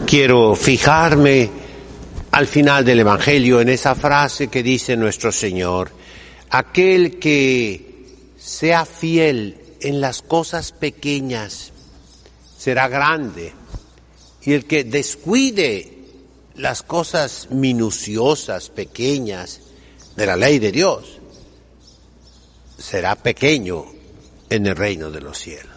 quiero fijarme al final del Evangelio en esa frase que dice nuestro Señor: aquel que sea fiel en las cosas pequeñas será grande, y el que descuide las cosas minuciosas, pequeñas de la ley de Dios, será pequeño en el reino de los cielos.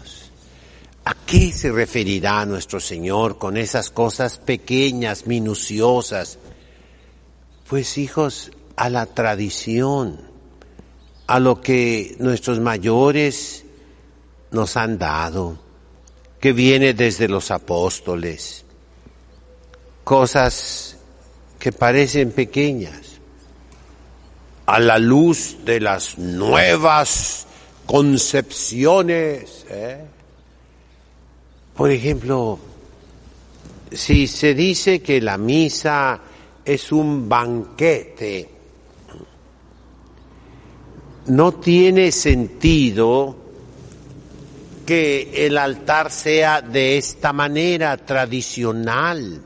¿A qué se referirá nuestro Señor con esas cosas pequeñas, minuciosas? Pues, hijos, a la tradición, a lo que nuestros mayores nos han dado, que viene desde los apóstoles, cosas que parecen pequeñas, a la luz de las nuevas concepciones. Por ejemplo, si se dice que la misa es un banquete, no tiene sentido que el altar sea de esta manera tradicional.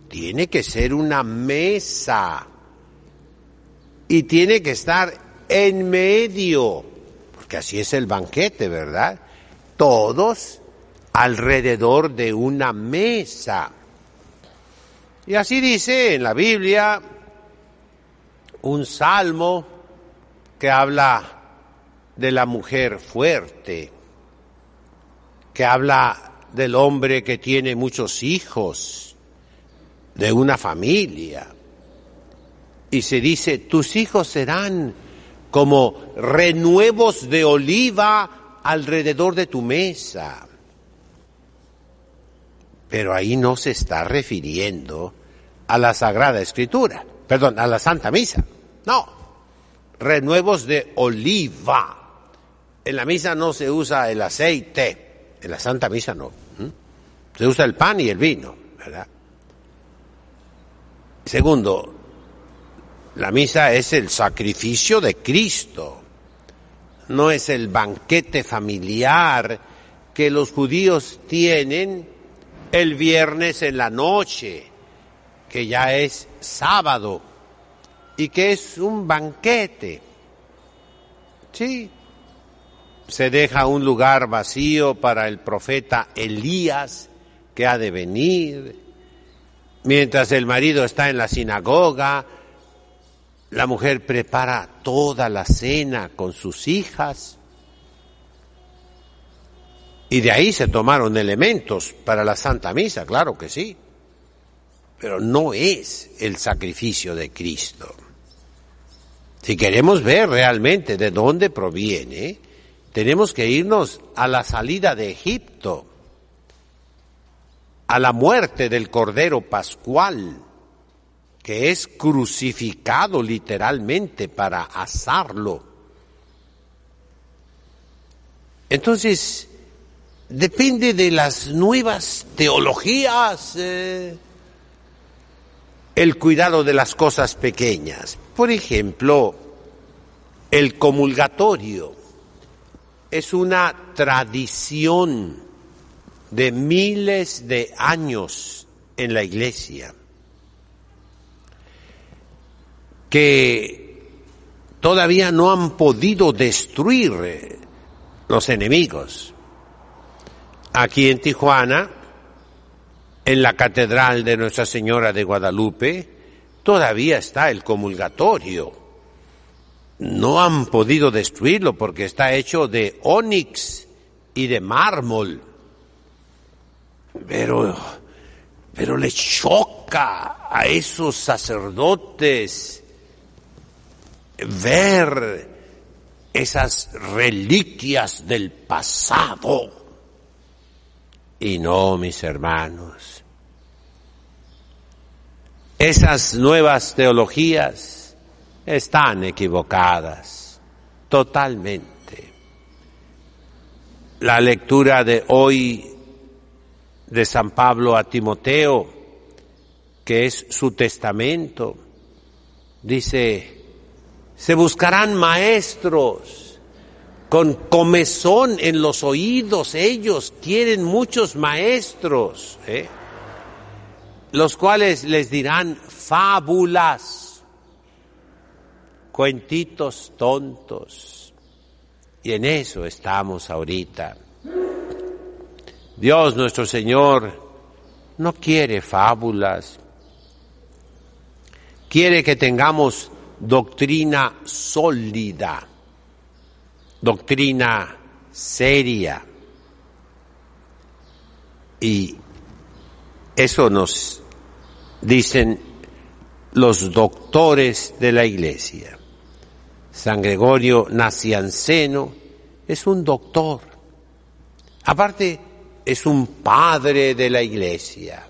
Tiene que ser una mesa y tiene que estar en medio, porque así es el banquete, ¿verdad? Todos alrededor de una mesa. Y así dice en la Biblia un salmo que habla de la mujer fuerte, que habla del hombre que tiene muchos hijos, de una familia. Y se dice: tus hijos serán como renuevos de oliva alrededor de tu mesa. Pero ahí no se está refiriendo a la Sagrada Escritura, perdón, a la Santa Misa. No, renuevos de oliva. En la misa no se usa el aceite, en la Santa Misa no. Se usa el pan y el vino, ¿verdad? Segundo, la misa es el sacrificio de Cristo, no es el banquete familiar que los judíos tienen el viernes en la noche, que ya es sábado, y que es un banquete. Sí, se deja un lugar vacío para el profeta Elías, que ha de venir. Mientras el marido está en la sinagoga, la mujer prepara toda la cena con sus hijas. Y de ahí se tomaron elementos para la Santa Misa, claro que sí. Pero no es el sacrificio de Cristo. Si queremos ver realmente de dónde proviene, tenemos que irnos a la salida de Egipto, a la muerte del Cordero Pascual, que es crucificado literalmente para asarlo. Entonces, depende de las nuevas teologías, el cuidado de las cosas pequeñas. Por ejemplo, el comulgatorio es una tradición de miles de años en la Iglesia, que todavía no han podido destruir los enemigos. Aquí en Tijuana, en la Catedral de Nuestra Señora de Guadalupe, todavía está el comulgatorio. No han podido destruirlo porque está hecho de ónix y de mármol. Pero le choca a esos sacerdotes ver esas reliquias del pasado. Y no, mis hermanos, esas nuevas teologías están equivocadas totalmente. La lectura de hoy de San Pablo a Timoteo, que es su testamento, dice: se buscarán maestros con comezón en los oídos, ellos quieren muchos maestros, los cuales les dirán fábulas, cuentitos tontos. Y en eso estamos ahorita. Dios nuestro Señor no quiere fábulas, quiere que tengamos doctrina sólida, doctrina seria. Y eso nos dicen los doctores de la Iglesia. San Gregorio Nacianceno es un doctor. Aparte, es un padre de la Iglesia.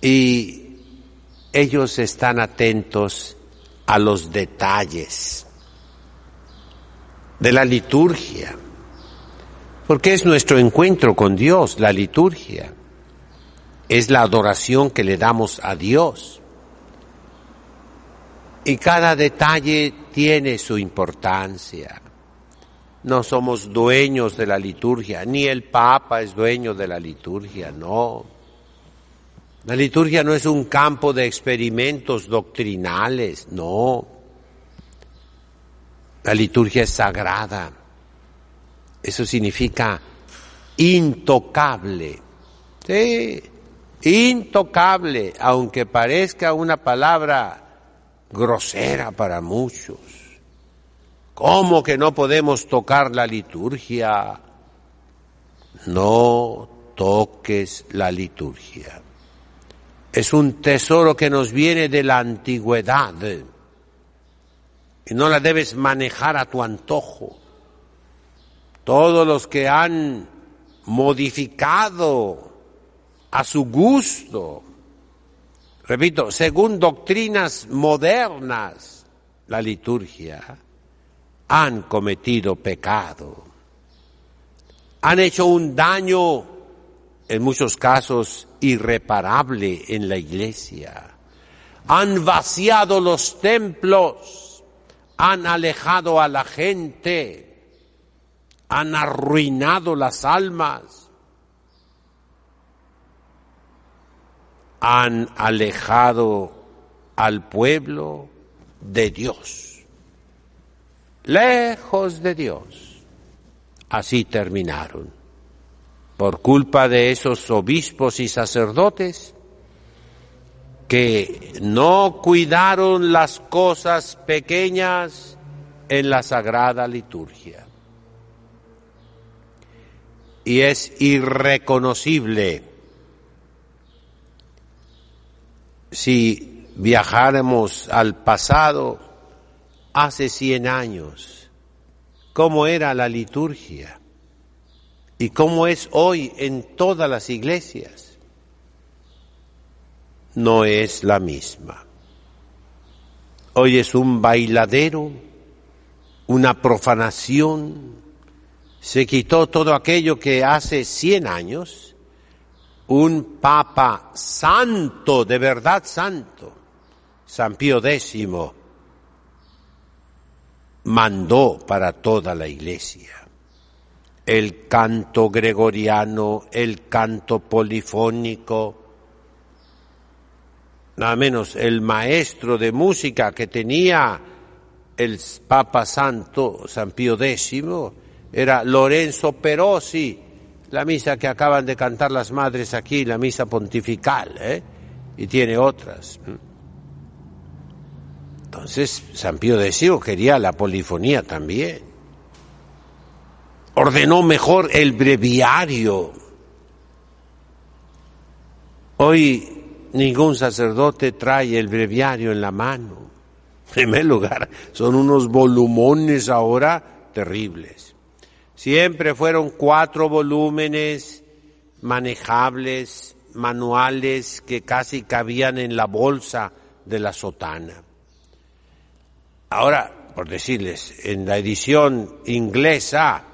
Y ellos están atentos a los detalles de la liturgia, porque es nuestro encuentro con Dios, la liturgia. Es la adoración que le damos a Dios. Y cada detalle tiene su importancia. No somos dueños de la liturgia, ni el Papa es dueño de la liturgia, no. La liturgia no es un campo de experimentos doctrinales, no. La liturgia es sagrada. Eso significa intocable. Sí, intocable, aunque parezca una palabra grosera para muchos. ¿Cómo que no podemos tocar la liturgia? No toques la liturgia. Es un tesoro que nos viene de la antigüedad y no la debes manejar a tu antojo. Todos los que han modificado a su gusto, repito, según doctrinas modernas, la liturgia, han cometido pecado, han hecho un daño, en muchos casos, irreparable en la Iglesia, han vaciado los templos, han alejado a la gente, han arruinado las almas, han alejado al pueblo de Dios. Lejos de Dios. Así terminaron. Por culpa de esos obispos y sacerdotes que no cuidaron las cosas pequeñas en la sagrada liturgia. Y es irreconocible si viajáramos al pasado, hace 100 años, cómo era la liturgia y cómo es hoy en todas las iglesias. No es la misma. Hoy es un bailadero, una profanación. Se quitó todo aquello que hace 100 años un Papa santo, de verdad santo, San Pío X, mandó para toda la Iglesia. El canto gregoriano, el canto polifónico, nada menos el maestro de música que tenía el Papa Santo, San Pío X, era Lorenzo Perosi, la misa que acaban de cantar las madres aquí, la misa pontifical, y tiene otras. Entonces, San Pío X quería la polifonía también. Ordenó mejor el breviario. Hoy ningún sacerdote trae el breviario en la mano. En primer lugar, son unos volumones ahora terribles. Siempre fueron 4 volúmenes manejables, manuales, que casi cabían en la bolsa de la sotana. Ahora, por decirles, en la edición inglesa,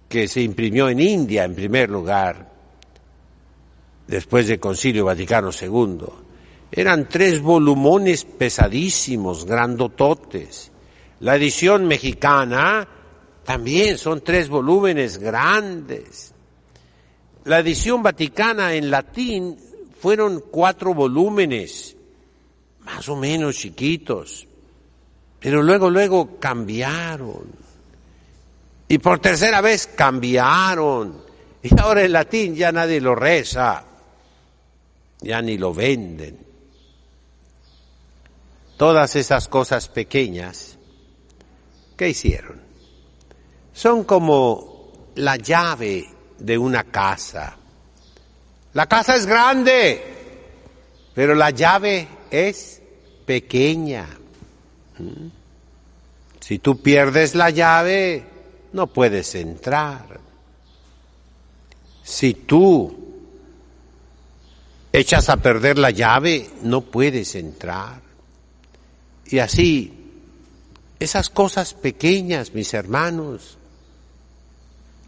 que se imprimió en India en primer lugar, después del Concilio Vaticano II, eran 3 volumones pesadísimos, grandototes. La edición mexicana también son 3 volúmenes grandes. La edición vaticana en latín fueron 4 volúmenes, más o menos chiquitos, pero luego cambiaron. Y por tercera vez cambiaron. Y ahora el latín ya nadie lo reza, ya ni lo venden. Todas esas cosas pequeñas, ¿qué hicieron? Son como la llave de una casa. La casa es grande, pero la llave es pequeña. Si tú pierdes la llave, no puedes entrar. Si tú echas a perder la llave, no puedes entrar. Y así, esas cosas pequeñas, mis hermanos,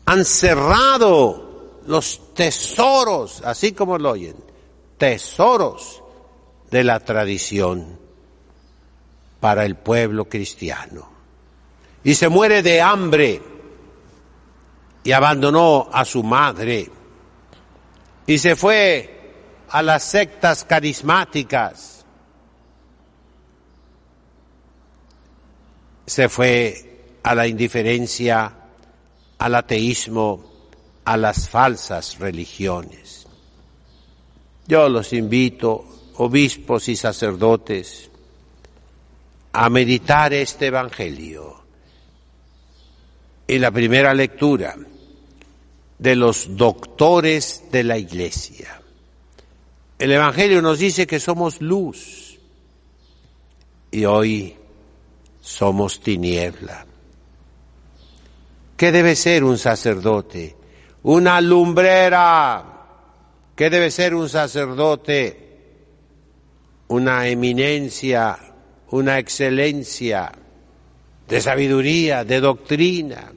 han cerrado los tesoros, así como lo oyen, tesoros de la tradición para el pueblo cristiano. Y se muere de hambre y abandonó a su madre y se fue a las sectas carismáticas, se fue a la indiferencia, al ateísmo, a las falsas religiones. Yo los invito, obispos y sacerdotes, a meditar este Evangelio. Y la primera lectura de los doctores de la Iglesia. El Evangelio nos dice que somos luz y hoy somos tiniebla. ¿Qué debe ser un sacerdote? Una lumbrera. ¿Qué debe ser un sacerdote? Una eminencia, una excelencia de sabiduría, de doctrina.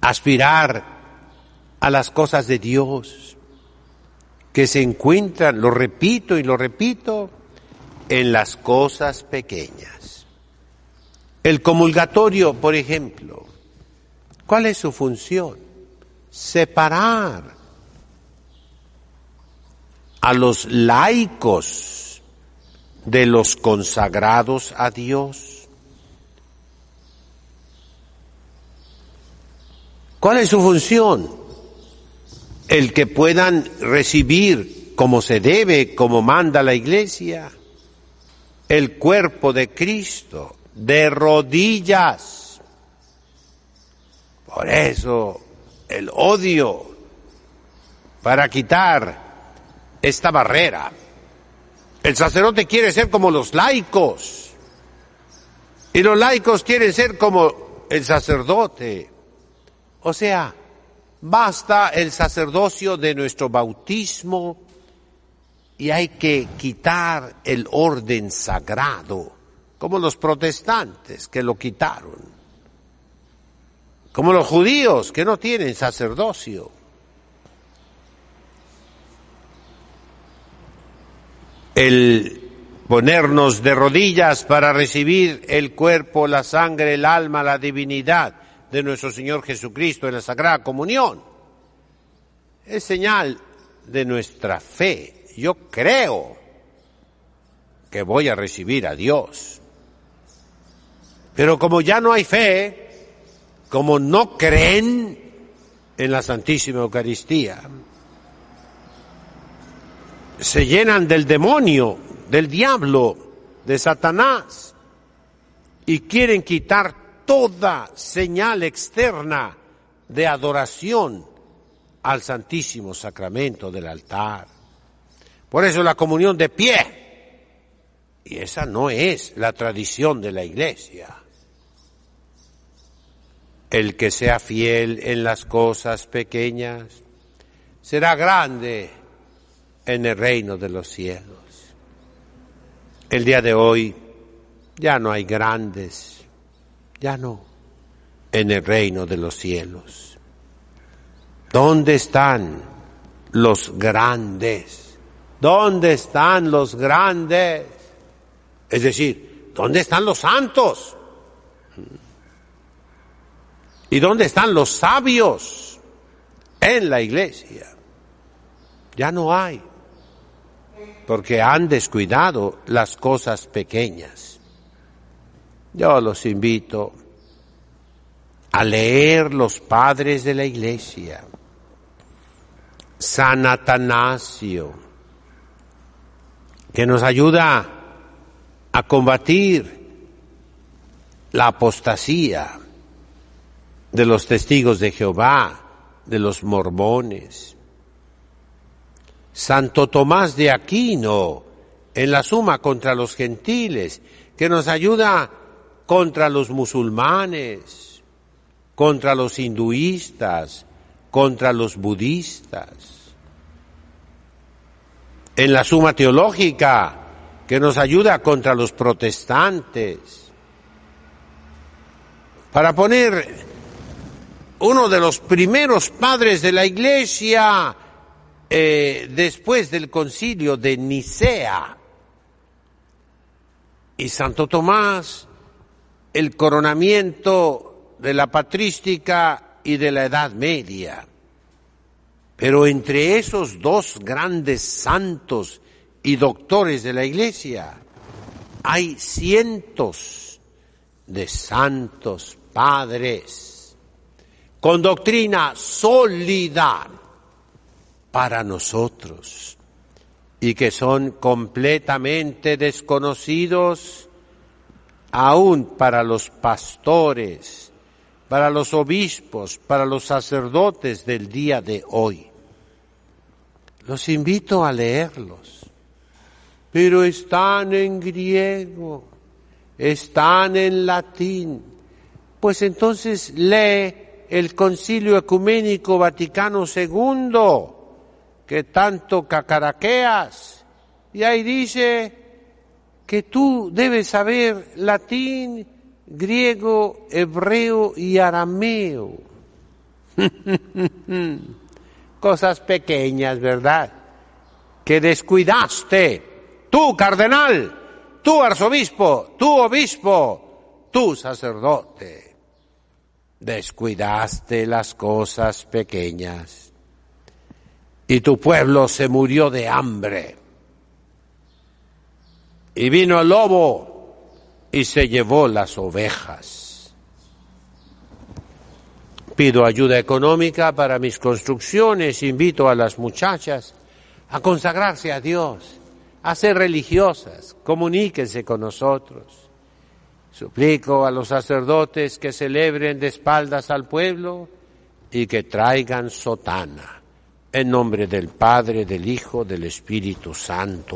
Aspirar a las cosas de Dios que se encuentran, lo repito y lo repito, en las cosas pequeñas. El comulgatorio, por ejemplo, ¿cuál es su función? Separar a los laicos de los consagrados a Dios. ¿Cuál es su función? El que puedan recibir como se debe, como manda la Iglesia, el cuerpo de Cristo, de rodillas. Por eso el odio, para quitar esta barrera. El sacerdote quiere ser como los laicos y los laicos quieren ser como el sacerdote. O sea, basta el sacerdocio de nuestro bautismo y hay que quitar el orden sagrado, como los protestantes que lo quitaron, como los judíos que no tienen sacerdocio. El ponernos de rodillas para recibir el cuerpo, la sangre, el alma, la divinidad de nuestro Señor Jesucristo en la Sagrada Comunión es señal de nuestra fe. Yo creo que voy a recibir a Dios. Pero como ya no hay fe, como no creen en la Santísima Eucaristía, se llenan del demonio, del diablo, de Satanás, y quieren quitar toda señal externa de adoración al Santísimo Sacramento del altar. Por eso la comunión de pie, y esa no es la tradición de la Iglesia. El que sea fiel en las cosas pequeñas será grande en el reino de los cielos. El día de hoy ya no hay grandes, ya no, en el reino de los cielos. ¿Dónde están los grandes? ¿Dónde están los grandes? Es decir, ¿dónde están los santos? ¿Y dónde están los sabios? en la iglesia. Ya no hay, porque han descuidado las cosas pequeñas. Yo los invito a leer los padres de la iglesia. San Atanasio, que nos ayuda a combatir la apostasía de los testigos de Jehová, de los mormones. Santo Tomás de Aquino, en la Suma contra los gentiles, que nos ayuda contra los musulmanes, contra los hinduistas, contra los budistas. En la Suma Teológica, que nos ayuda contra los protestantes. Para poner uno de los primeros padres de la Iglesia, después del concilio de Nicea, y Santo Tomás, el coronamiento de la patrística y de la Edad Media. Pero entre esos dos grandes santos y doctores de la Iglesia hay cientos de santos padres con doctrina sólida para nosotros y que son completamente desconocidos aún para los pastores, para los obispos, para los sacerdotes del día de hoy. Los invito a leerlos, pero están en griego, están en latín. Pues entonces lee el Concilio Ecuménico Vaticano II, que tanto cacaraqueas, y ahí dice que tú debes saber latín, griego, hebreo y arameo. Cosas pequeñas, ¿verdad? Que descuidaste. Tú, cardenal, tú, arzobispo, tú, obispo, tú, sacerdote. Descuidaste las cosas pequeñas. Y tu pueblo se murió de hambre. Y vino el lobo y se llevó las ovejas. Pido ayuda económica para mis construcciones, invito a las muchachas a consagrarse a Dios, a ser religiosas, comuníquense con nosotros. Suplico a los sacerdotes que celebren de espaldas al pueblo y que traigan sotana. En nombre del Padre, del Hijo, del Espíritu Santo.